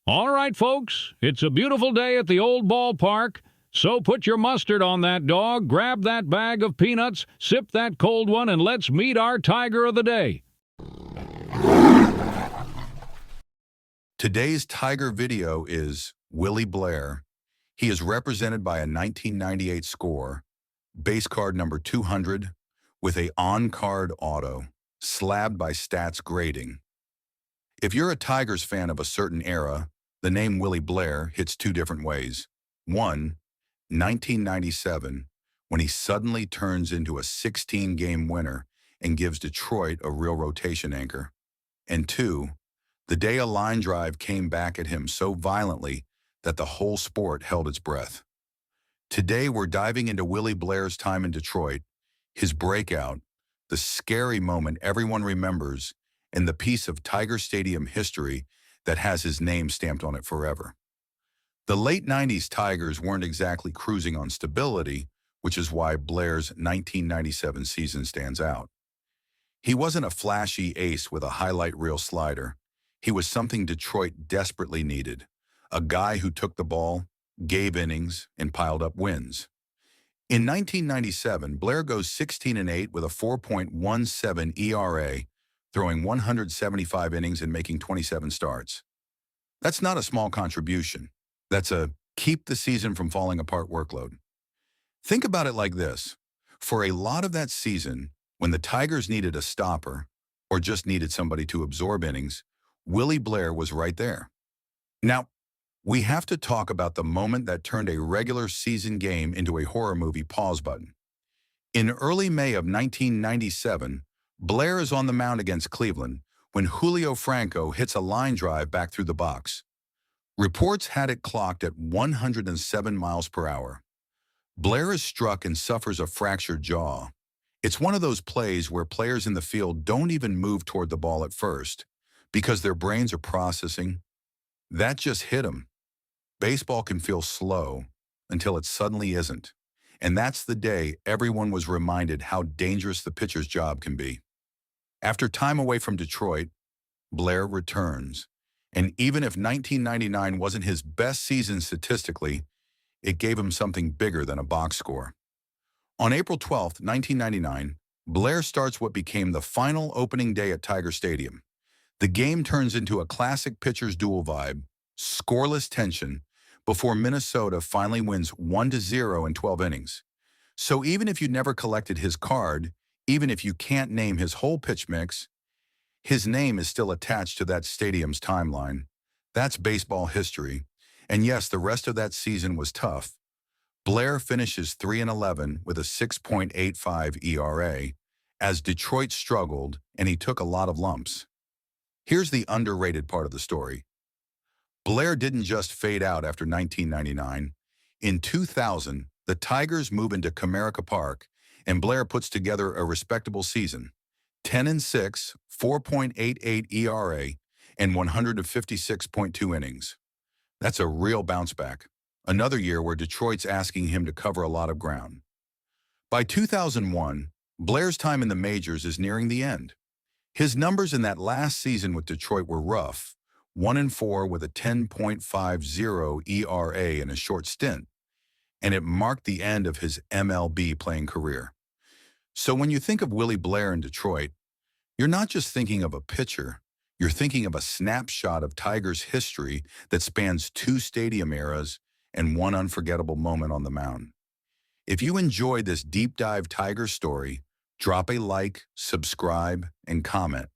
All right, folks, it's a beautiful day at the old ballpark. So put your mustard on that dog, grab that bag of peanuts, sip that cold one, and let's meet our Tiger of the day. Today's Tiger video is Willie Blair. He is represented by a 1998 score, base card number 200, with a on-card auto, slabbed by stats grading. If you're a Tigers fan of a certain era, the name Willie Blair hits two different ways. One, 1997, when he suddenly turns into a 16-game winner and gives Detroit a real rotation anchor. And two, the day a line drive came back at him so violently that the whole sport held its breath. Today, we're diving into Willie Blair's time in Detroit, his breakout, the scary moment everyone remembers, and the piece of Tiger Stadium history that has his name stamped on it forever. The late 90s Tigers weren't exactly cruising on stability, which is why Blair's 1997 season stands out. He wasn't a flashy ace with a highlight reel slider. He was something Detroit desperately needed, a guy who took the ball, gave innings, and piled up wins. In 1997, Blair goes 16-8 with a 4.17 ERA, throwing 175 innings and making 27 starts. That's not a small contribution. That's a keep the season from falling apart workload. Think about it like this. For a lot of that season, when the Tigers needed a stopper or just needed somebody to absorb innings, Willie Blair was right there. Now, we have to talk about the moment that turned a regular season game into a horror movie pause button. In early May of 1997, Blair is on the mound against Cleveland when Julio Franco hits a line drive back through the box. Reports had it clocked at 107 miles per hour. Blair is struck and suffers a fractured jaw. It's one of those plays where players in the field don't even move toward the ball at first because their brains are processing. That just hit him. Baseball can feel slow until it suddenly isn't. And that's the day everyone was reminded how dangerous the pitcher's job can be. After time away from Detroit, Blair returns. And even if 1999 wasn't his best season statistically, it gave him something bigger than a box score. On April 12, 1999, Blair starts what became the final opening day at Tiger Stadium. The game turns into a classic pitcher's duel vibe, scoreless tension, before Minnesota finally wins 1-0 in 12 innings. So even if you never collected his card, even if you can't name his whole pitch mix, his name is still attached to that stadium's timeline. That's baseball history. And yes, the rest of that season was tough. Blair finishes 3-11 with a 6.85 ERA as Detroit struggled and he took a lot of lumps. Here's the underrated part of the story. Blair didn't just fade out after 1999. In 2000, the Tigers move into Comerica Park, and Blair puts together a respectable season. 10-6, 4.88 ERA, and 156.2 innings. That's a real bounce back. Another year where Detroit's asking him to cover a lot of ground. By 2001, Blair's time in the majors is nearing the end. His numbers in that last season with Detroit were rough, 1-4 with a 10.50 ERA in a short stint, and it marked the end of his MLB playing career. So when you think of Willie Blair in Detroit, you're not just thinking of a pitcher, you're thinking of a snapshot of Tigers history that spans two stadium eras and one unforgettable moment on the mound. If you enjoyed this deep dive Tiger story, drop a like, subscribe, and comment.